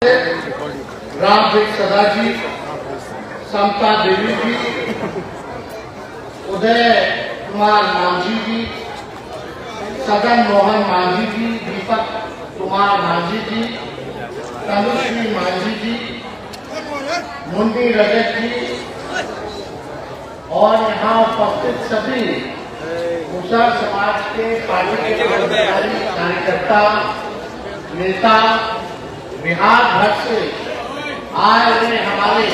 रामदेव सदा जी, समता देवी जी, उदय कुमार मांझी जी, सदन मोहन मांझी जी, दीपक कुमार मांझी जी, तनुश्री मांझी जी, मुंडी रजत जी और यहाँ उपस्थित सभी मुसहर समाज के पार्टी के पदाधिकारी, कार्यकर्ता, नेता, बिहार भर से आए हुए हमारे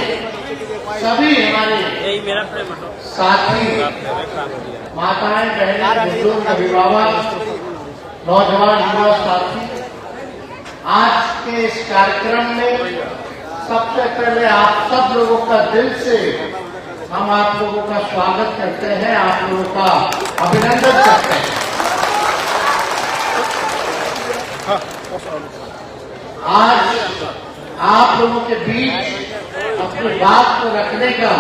साथी, माताएं, बहनें, बुजुर्ग, अभिभावक, नौजवान युवा साथी, आज के इस कार्यक्रम में सबसे पहले आप सब लोगों का दिल से हम आप लोगों का स्वागत करते हैं, आप लोगों का अभिनंदन करते हैं। आज आप लोगों के बीच अपनी बात को रखने का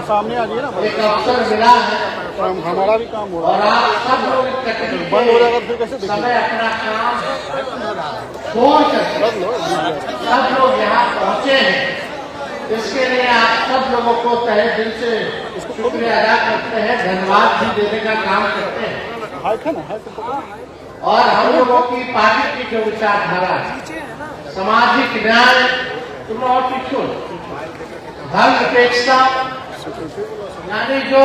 सामने आ रही है ना, एक अवसर मिला है। हमारा भी काम हो रहा है और आप सब लोग इकट्ठे बंद हो जाएगा, फिर कैसे समय अपना काम छोड़ करके सब लोग यहाँ पहुँचे हैं। इसके लिए आप सब लोगों को तहे दिल से शुक्रिया अदा करते हैं, धन्यवाद भी देने का काम करते हैं। और हम लोगों की पार्टी की जो विचारधारा है, सामाजिक न्याय, धर्मनिरपेक्षता, यानी जो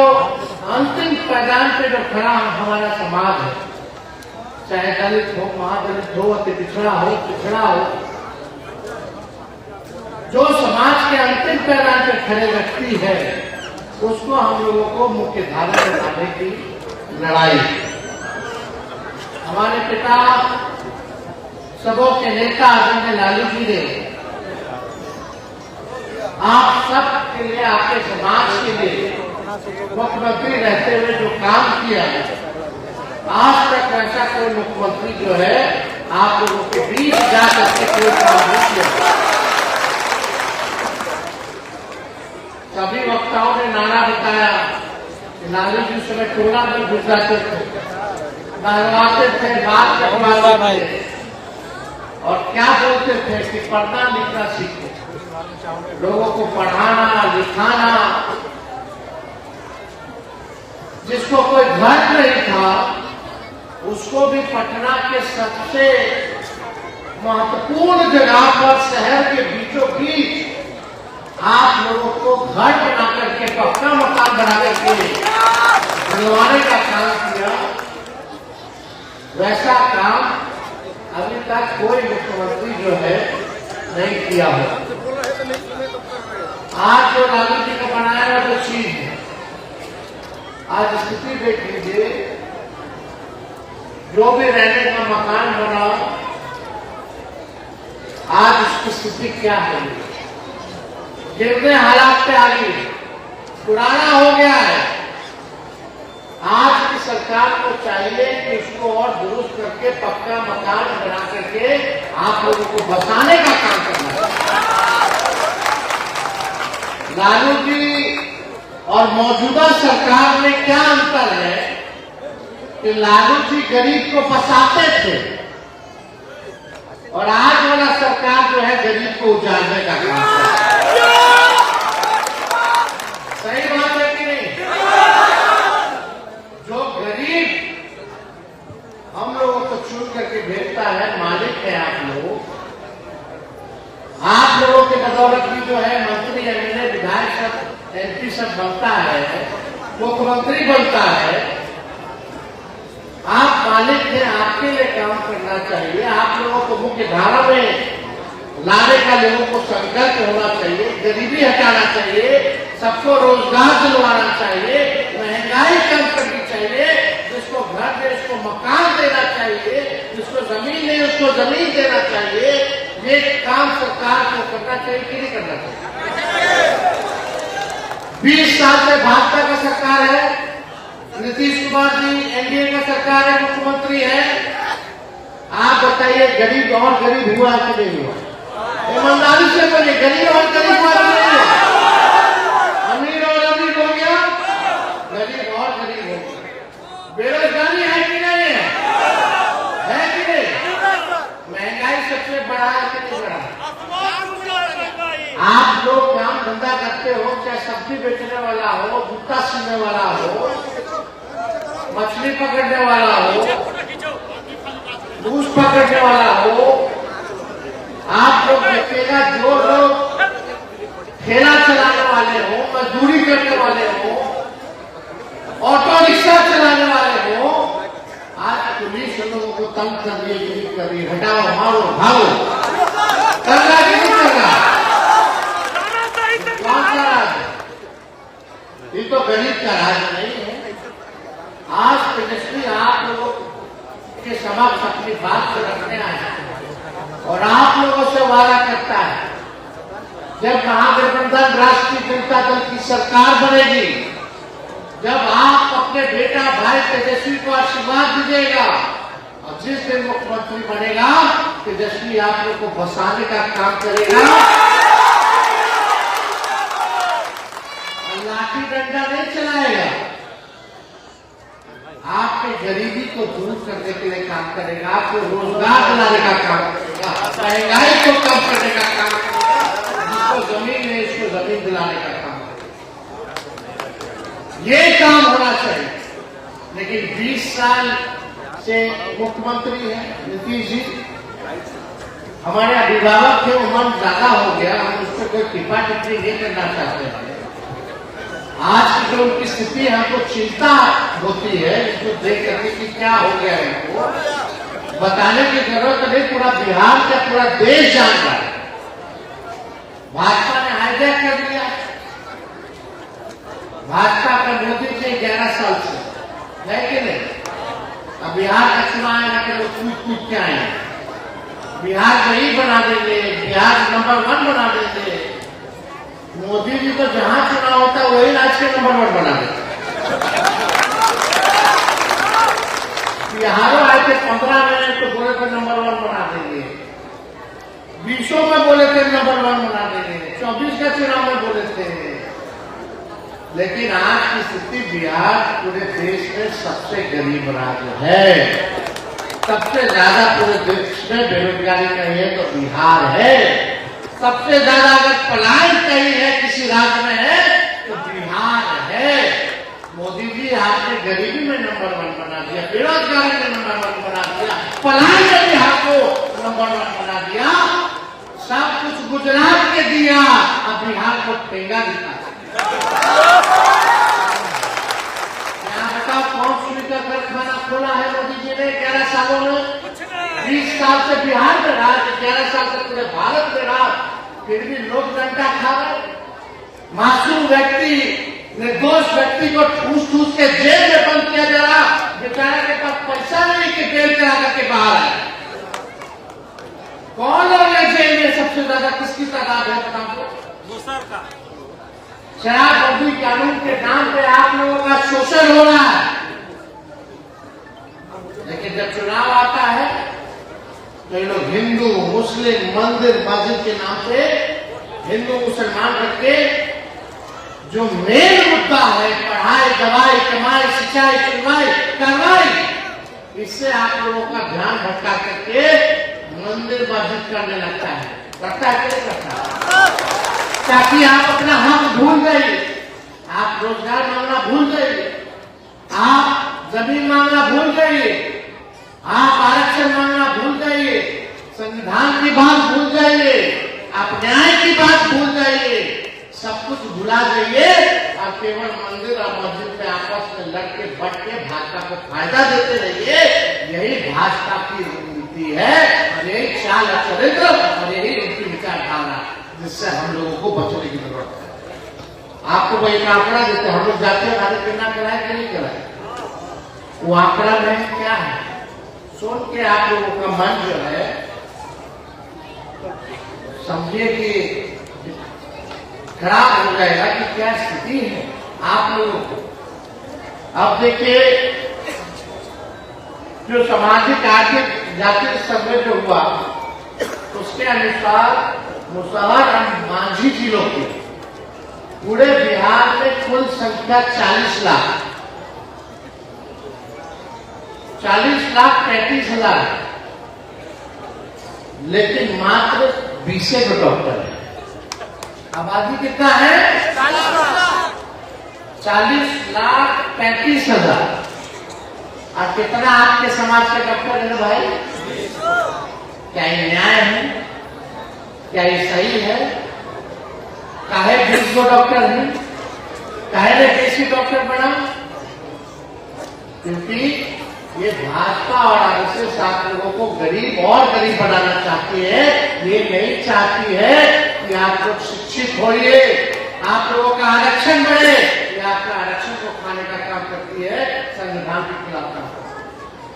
अंतिम पैदान पे जो खड़ा हमारा समाज है, चाहे दलित हो, महादलित हो, अति पिछड़ा हो, जो समाज के अंतिम पैदान पे खड़े व्यक्ति है, उसको हम लोगों को मुख्य धारा में लाने की लड़ाई है। हमारे पिता सबों के नेता आदरणीय लालू जी ने आप सब के लिए, आपके समाज के लिए मुख्यमंत्री रहते हुए जो काम किया है, आज तक ऐसा कोई मुख्यमंत्री जो है आप लोगों के बीच जा करके कोई काम नहीं किया। सभी वक्ताओं ने नारा बताया कि लालू जी उस समय टोला में घुस जाते थे, नहवाते थे, बात करवाते थे और क्या बोलते थे कि पढ़ना लिखना सीखो, लोगों को पढ़ाना लिखाना। जिसको कोई घर नहीं था उसको भी पटना के सबसे महत्वपूर्ण जगह पर, शहर के बीचों बीच आप लोगों को घर बना करके, पक्का मकान बना करके बनवाने का काम किया। वैसा काम अभी तक कोई मुख्यमंत्री जो है नहीं किया है। आज जो लालू जी का बनाया है वो चीज है। आज स्थिति देख लीजिए, जो भी रहने का मकान बना, आज उसकी स्थिति क्या है, गिरने हालात पे आ गई, पुराना हो गया है। आज की सरकार को चाहिए कि उसको और दुरुस्त करके पक्का मकान बना करके आप लोगों को बसाने का काम करना है। लालू जी और मौजूदा सरकार में क्या अंतर है कि लालू जी गरीब को बसाते थे और आज वाला सरकार जो है गरीब को उजाड़ने का काम करता है। सही बात है कि नहीं? जो गरीब हम लोगों को चुन करके भेजता है, मालिक है आप लोगों के बदौलत भी जो है मंत्री, एमएलए, विधायक सब, एमपी सब बनता है, मुख्यमंत्री बनता है। आप मालिक हैं, आपके लिए काम करना चाहिए। आप लोगों को मुख्य धारा में लाने का लोगों को संकल्प होना चाहिए, गरीबी हटाना चाहिए, सबको रोजगार दिलवाना चाहिए, महंगाई कम करनी चाहिए, जिसको घर दे उसको मकान देना चाहिए, जिसको जमीन नहीं उसको जमीन देना चाहिए। ये काम सरकार को करना चाहिए कि नहीं करना चाहिए? 20 साल से भाजपा का सरकार है, नीतीश कुमार जी एनडीए का सरकार है, मुख्यमंत्री है। आप बताइए गरीब और गरीब हुआ कि नहीं हुआ? ईमानदारी से बोलिए, गरीब और गरीब हुआ कि नहीं हुआ? अमीर और अमीर हो गया, गरीब और गरीब हो गया। बेरोजगारी है कि नहीं है? है कि नहीं? महंगाई सबसे बड़ा है कि नहीं बड़ा? आप लोग काम धंधा करते हो, चाहे सब्जी बेचने वाला हो, जूता सीने वाला हो, मछली पकड़ने वाला हो, मूस पकड़ने वाला हो, आप लोग देखिएगा जो लोग ठेला चलाने वाले हो, मजदूरी करने वाले हो, ऑटो रिक्शा चलाने वाले हो, आज पुलिस लोगों को तंग कर रही है, हटाओ, मारो, भागो, कर रहा कि नहीं कर रहा? कौन सा राज? ये तो गरीब का राज नहीं है। आज तेजस्वी आप लोगों के समक्ष अपनी बात को रखने आए और आप लोगों से वादा करता है, जब महागठबंधन राष्ट्रीय जनता दल की सरकार बनेगी, जब आप अपने बेटा भाई तेजस्वी को आशीर्वाद दीजिएगा और जिस दिन मुख्यमंत्री बनेगा, तेजस्वी आप लोग को बसाने का काम करेगा और लाठी डंडा नहीं चलाएगा, आपके गरीबी को दूर करने के लिए काम करेगा, आपको रोजगार दिलाने का काम करेगा, महंगाई को कम करने का काम करेगा, जिसको जमीन है उसको जमीन दिलाने का काम करेगा। ये काम होना चाहिए। लेकिन 20 साल से मुख्यमंत्री है नीतीश जी, हमारे अभिभावक थे, उम्र ज्यादा हो गया, हम उस पर कोई टिप्पा टिप्पणी नहीं करना चाहते हैं। आज की जो उनकी स्थिति हमको चिंता होती है, इसको देख करके कि क्या हो गया है, उनको बताने की जरूरत नहीं, पूरा बिहार का पूरा देश जान रहा है। भाजपा ने हाईजैक कर दिया, भाजपा का मोदी से 11 साल से है कि नहीं? अब बिहार का चुनाव आएगा कि लोग कूद के आए, बिहार वही बना देंगे, बिहार नंबर 1 बना देंगे। मोदी जी तो जहां चुनाव होता है वही राज्य के नंबर 1 बना देते। बिहारों आए थे 15 में तो बोले थे नंबर 1 बना देंगे, 20 में बोले थे नंबर 1 बना देंगे, 24 का चुनाव में बोले थे। लेकिन आज की स्थिति बिहार पूरे देश में सबसे गरीब राज्य है, सबसे ज्यादा पूरे देश में बेरोजगारी कहीं है तो बिहार है, सबसे ज्यादा अगर पलायन कहीं है किसी राज्य में है तो बिहार है। मोदी जी आपने गरीबी में नंबर 1 बना दिया, बेरोजगारी में नंबर 1 बना दिया, पलायन में बिहार को नंबर 1 बना दिया, सब कुछ गुजरात के दिया, अब बिहार को ठेंगा दिखा। बताओ कौन सुनी का कारखाना खोला है मोदी जी ने 11 सालों में? 20 साल से बिहार में रहा, 11 साल से पूरे भारत में रहा, फिर भी लोग डंडा खा रहे। मासूम व्यक्ति, निर्दोष व्यक्ति को ठूस ठूस के जेल में बंद किया जा रहा, बेचारे के पास पैसा नहीं कि जेल करा करके बाहर आए। कौन लोग है जेल में सबसे ज्यादा, किसकी तादाद है बताओ? शराबबंदी कानून के नाम पे आप लोगों का शोषण हो रहा है, लेकिन जब चुनाव आता है तो ये लोग हिंदू मुस्लिम मंदिर मस्जिद के नाम पे हिंदू मुसलमान करके जो मेन मुद्दा है पढ़ाई दवाई कमाई सिंचाई सुनवाई कार्रवाई, इससे आप लोगों का ध्यान भटका करके मंदिर मस्जिद करने लगता है, करता है कि नहीं करता? ताकि आप अपना हक भूल गए, आप रोजगार मांगना भूल गए, आप जमीन मांगना भूल गए, आप आरक्षण मांगना भूल गए, संविधान की बात भूल जाइए, आप न्याय की बात भूल जाइए, सब कुछ भुला जाइए और केवल मंदिर और मस्जिद में आपस में लड़ के बट के भाजपा को फायदा देते रहिए। यही भाजपा की नीति है और यही चाल चरित्र और यही उनकी विचारधारा, जिससे हम लोगों को बचने की जरूरत है। आपको वो एक आंकड़ा देते, हम लोग जातीय भारत बिना कराए कि नहीं कराए, वो आंकड़ा में क्या है सुन के आप लोगों का मन जो है समझिए कि खराब हो जाएगा कि क्या स्थिति है आप लोगों को। अब देखिए जो सामाजिक आर्थिक जातीय सर्वे जो हुआ उसके अनुसार मुसहर और मांझी जिलों की पूरे बिहार में कुल संख्या 40,35,000, लेकिन मात्र 20 डॉक्टर है। आबादी कितना है? 40,35,000। और कितना आपके समाज के डॉक्टर है भाई? क्या ये न्याय है? क्या ये सही है? काहे 20 गो डॉक्टर है? काहे ने देसी डॉक्टर बना? क्योंकि ये भाजपा और आरएसएस आप लोगों को गरीब और गरीब बनाना चाहती है। ये नहीं चाहती है कि आप लोग शिक्षित होइए, आप लोगों का आरक्षण बढ़े। ये आपका आरक्षण को खाने का काम करती है, संविधान के खिलाफ काम करती है।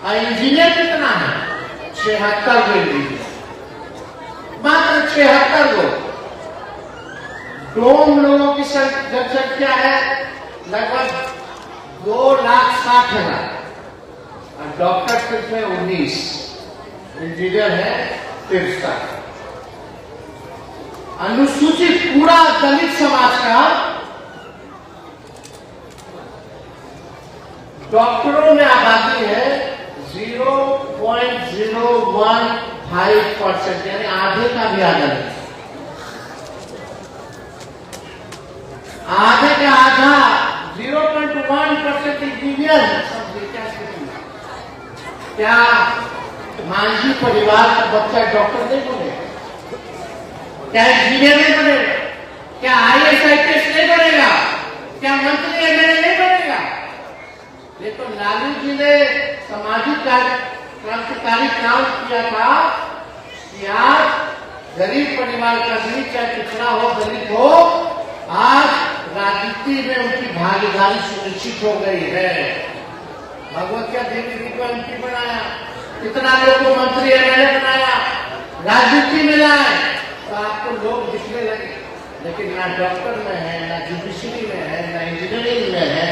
और इंजीनियर कितना है? 76 गो इंजीनियर, मात्र 76 गो। डोम लोगों की जनसंख्या है लगभग 2,60,000 और डॉक्टर सिर्फ है 19, इंजीनियर है 63। अनुसूचित पूरा दलित समाज का डॉक्टरों में आबादी है 0.015%, यानी आधे का भी आधा नहीं। आधे का आधा 0.1% इंजीनियर। क्या मांझी परिवार का बच्चा डॉक्टर नहीं बनेगा? क्या इंजीनियर नहीं बनेगा? क्या IAS IPS नहीं बनेगा? क्या मंत्री MLA नहीं बनेगा? ये तो लालू जी ने सामाजिक क्रांतिकारी काम किया था कि आज गरीब परिवार का भी, चाहे पिछड़ा हो दलित हो, आज राजनीति में उनकी भागीदारी सुनिश्चित हो गई है। भगवतिया देवी जी को MP बनाया, कितना लोग को मंत्री MLA बनाया, राजनीति में लाए, तो आपको लोग दिखने लगे। लेकिन ना डॉक्टर में है, ना जुडिशरी में है, ना इंजीनियरिंग में है,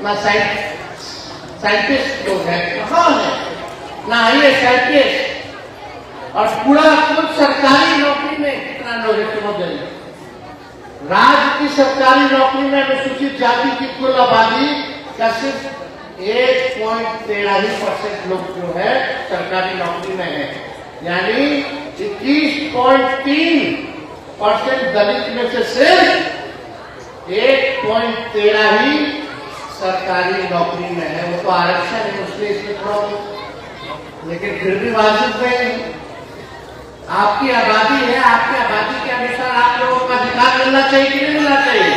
ना साइंटिस्ट लोग हैं, कहाँ है? ना IAS IPS। और पूरा कुछ सरकारी नौकरी में कितना लोग है? राज्य की सरकारी नौकरी में अनुसूचित जाति की कुल आबादी का सिर्फ 1.13% लोग जो है सरकारी नौकरी में है, यानी 21.3% दलित में से सिर्फ 1.13 ही सरकारी नौकरी में है। वो तो आरक्षण है, उसलिए इसमें थोड़ा, लेकिन फिर भी वाजिब नहीं। आपकी आबादी है, आपकी आबादी के अनुसार आप लोगों का अधिकार मिलना चाहिए कि नहीं मिलना चाहिए?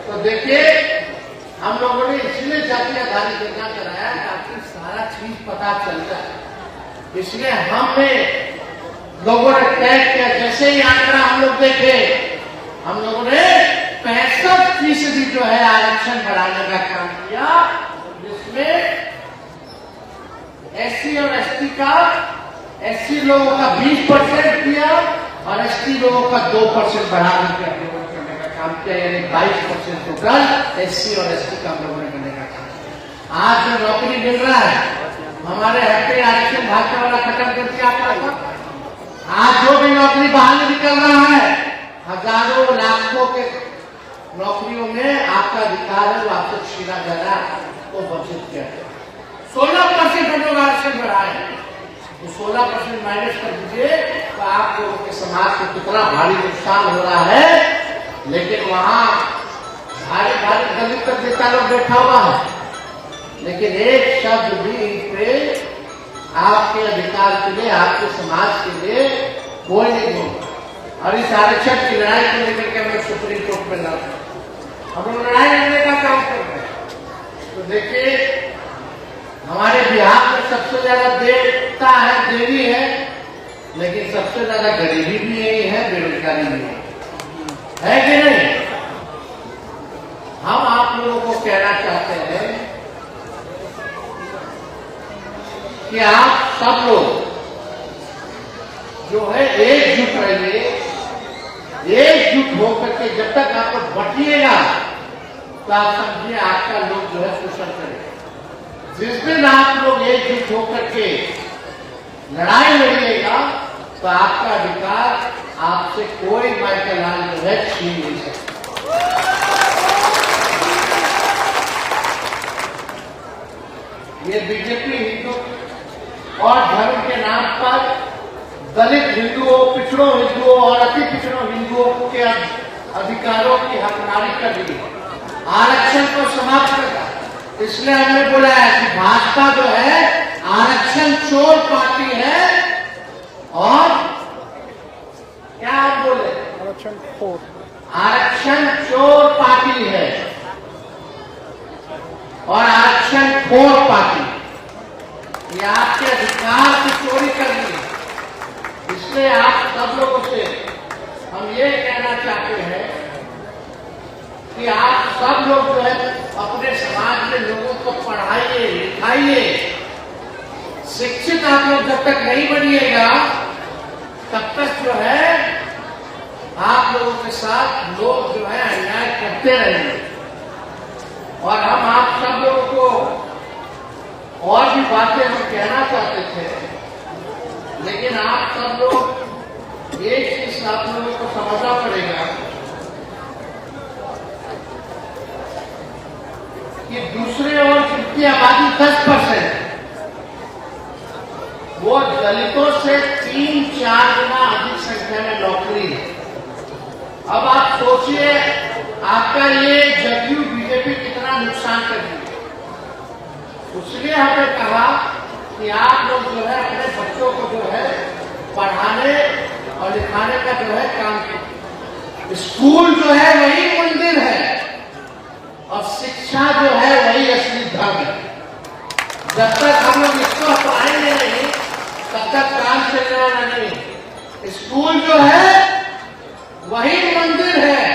तो देखिए, हम लोगों ने इसलिए जाति आधारित योजना कराया ताकि सारा चीज पता चल जाए। इसलिए हमने लोगों ने तय किया, जैसे ही आंकड़ा हम लोग देखे, हम लोगों ने 65% जो है आरक्षण बढ़ाने का काम किया, जिसमें SC और ST का, SC लोगों का 20% किया और ST लोगों का 2% बढ़ाने का काम किया, यानी 22% टोटल SC और ST का हम लोगों ने करने का काम। आज जो नौकरी मिल रहा है, हमारे हफ्ते आरक्षण भाजपा वाला खत्म कर दिया आपका। आज जो भी नौकरी बाहर निकल रहा है, हजारों लाखों के नौकरियों में आपका अधिकार है, वो आपसे छीना जा रहा है, तो वंचित किया। 16% हम लोग आरक्षण बढ़ाए, तो 16% माइनस कर दीजिए तो आप लोगों के समाज को कितना भारी नुकसान हो रहा है। लेकिन वहां भारी भारी दलित तक नेता लोग बैठा हुआ है, लेकिन एक शब्द भी इन पे आपके अधिकार के लिए, आपके समाज के लिए कोई नहीं बोलता। और इस आरक्षण की लड़ाई को लेकर के हम सुप्रीम कोर्ट में लड़ रहे हैं, हम लोग लड़ाई लड़ने का काम कर रहे हैं। तो देखिए, हमारे बिहार में सबसे ज्यादा देवता है, देवी है, लेकिन सबसे ज्यादा गरीबी भी यही है, बेरोजगारी भी है कि नहीं? हम आप लोगों को कहना चाहते हैं कि आप सब लोग जो है एकजुट रहिए, एकजुट होकर के जब तक आप बटिएगा तो आप समझिए आपका लोग जो है शोषण करेगा। जिस दिन आप लोग एकजुट होकर के लड़ाई लड़िएगा तो आपका अधिकार आपसे कोई माइकलाल जो है छीन नहीं सकता। ये बीजेपी हिंदू और धर्म के नाम पर दलित हिंदुओं, पिछड़ों हिंदुओं और अति पिछड़ों हिंदुओं के अधिकारों की हकदारी कर दी, आरक्षण को समाप्त करना। इसलिए हमने बोला है कि भाजपा जो है आरक्षण चोर पार्टी है। और क्या आप बोले? आरक्षण चोर पार्टी है और आरक्षण खोर पार्टी। ये आपके अधिकार की चोरी कर रही है। इसलिए आप सब लोगों से हम ये कहना चाहते हैं कि आप सब लोग जो है अपने समाज के लोगों को पढ़ाइए, लिखाइए। शिक्षित आप लोग जब तक नहीं बनिएगा तब तक जो है आप लोगों के साथ लोग जो है अन्याय करते रहेंगे। और हम आप सब लोगों को और भी बातें हम कहना चाहते थे, लेकिन आप सब लोग एक चीज आप लोगों को समझना पड़ेगा कि दूसरे और जिनकी आबादी 10% वो दलितों से 3-4 गुना अधिक संख्या में नौकरी है। अब आप सोचिए आपका ये जदयू बीजेपी कितना नुकसान कर रही है। इसलिए हमने कहा कि आप लोग जो है अपने बच्चों को जो है पढ़ाने और लिखाने का जो है काम कीजिए। स्कूल जो है वही मंदिर है और शिक्षा जो है वही असली धर्म है। जब तक हम लोग इसको अपनाएंगे नहीं तब तक काम चलने वाला नहीं। स्कूल जो है वही मंदिर है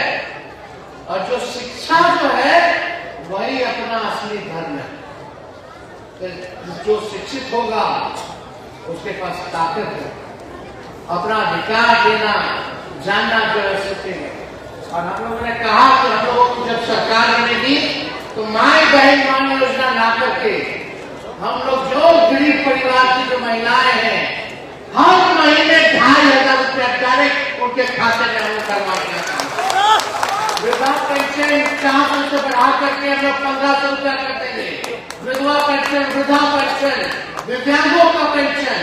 और जो शिक्षा जो है वही अपना असली धर्म है। जो शिक्षित होगा उसके पास ताकत है, अपना अधिकार देना जानना जो है सीखेगा। और हम लोगों ने कहा कि हम लोगों को जब सरकार बनेगी तो माई बहन मान योजना ला करके हम लोग जो गरीब परिवार की जो महिलाएं हैं हर महीने 2,500 रुपया डायरेक्ट उनके खाते में हम करवा दिया। वृद्धा पेंशन 400 से बढ़ा करके हम लोग 1,500 रुपया कर देंगे। विधवा पेंशन, वृद्धा पेंशन, दिव्यांगों का पेंशन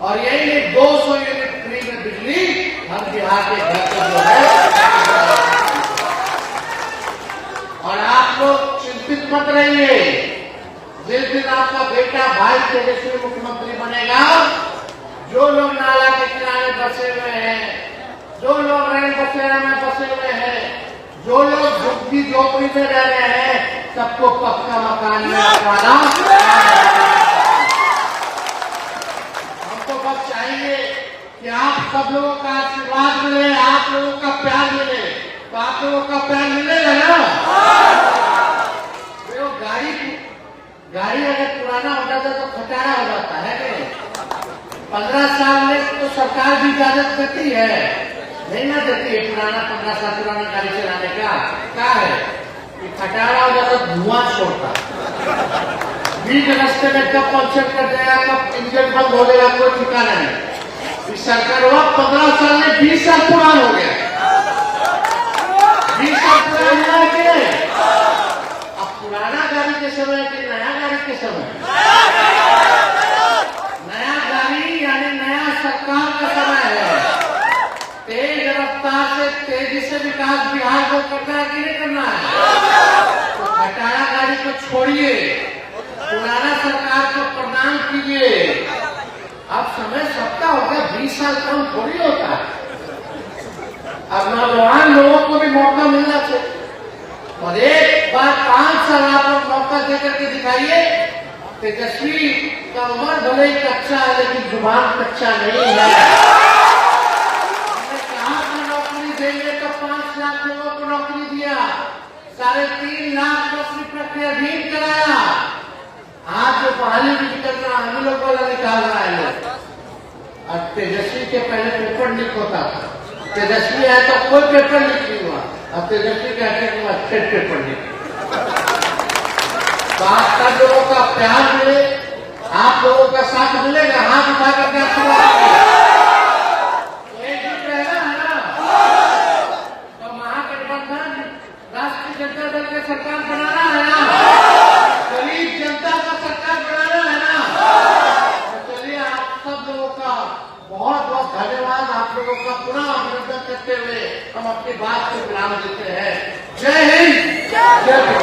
और यही नहीं 200 यूनिट फ्री में बिजली हर बिहार के घर पर जो है। और आप लोग चिंतित मत रहिए, जिस दिन आपका बेटा भाई तेजस्वी मुख्यमंत्री बनेगा, जो लोग नाला के किनारे बसे हुए हैं, जो लोग रेल बसेरा में बसे हुए हैं, जो लोग झुग्गी झोपड़ी में रह रहे हैं, सबको पक्का मकान में रखवाना। हमको बस चाहिए कि आप सब लोगों का आशीर्वाद मिले, आप लोगों का प्यार मिले। तो आप लोगों का प्यार मिलेगा ना। तो गाड़ी अगर पुराना हो जाता तो खटारा हो जाता है कि 15 साल में तो सरकार भी इजाजत देती है, नहीं ना देती है पुराना 15 साल पुराना गाड़ी चलाने का। क्या है कि खटारा हो जाता धुआं छोड़ता, बीच रास्ते में कब पंक्चर कर देगा, कब इंजन बंद हो जाएगा, कोई ठिकाना नहीं। इस सरकार हुआ 15 साल में 20 साल पुराना हो गया। 20 साल पुराना हुआ कि नहीं? अब पुराना गाड़ी के समय कि नया गाड़ी के समय? नया गाड़ी यानी नया सरकार का समय है। तेज रफ्तार से तेजी से विकास बिहार को करना है कि नहीं करना है? तो खटारा गाड़ी को छोड़िए, पुराना सरकार को प्रणाम कीजिए। अब समय सबका हो गया, 20 साल कम थोड़ी होता है। अब नौजवान लोगों को भी मौका मिलना चाहिए और एक बार 5 साल आप लोग मौका देकर के दिखाइए। तेजस्वी का उम्र भले ही कच्चा है लेकिन जुबान कच्चा नहीं है। हमने कहा था नौकरी देंगे तो 5 लाख लोगों को नौकरी दिया, 3.5 लाख नौकरी प्रक्रियाधीन कराया। आज जो बहाली भी करना हम लोग वाला निकाल रहा है लोग। और तेजस्वी के पहले पेपर लीक होता था, तेजस्वी आया तो कोई पेपर लीक नहीं हुआ। अब तेजस्वी के आने के बाद फिर पेपर लीक। तो आप सब लोगों का प्यार मिले, आप लोगों का साथ मिलेगा, हाथ उठा करके तो एक जुट रहेगा है ना। तो महागठबंधन राष्ट्रीय जनता दल की सरकार बनाना है ना, गरीब जनता का सरकार बनाना है ना। तो चलिए आप सब लोगों का बहुत बहुत धन्यवाद, आप लोगों का पुनः अभिनंदन करते हुए हम अपनी बात को विराम देते हैं। जय हिंद, जय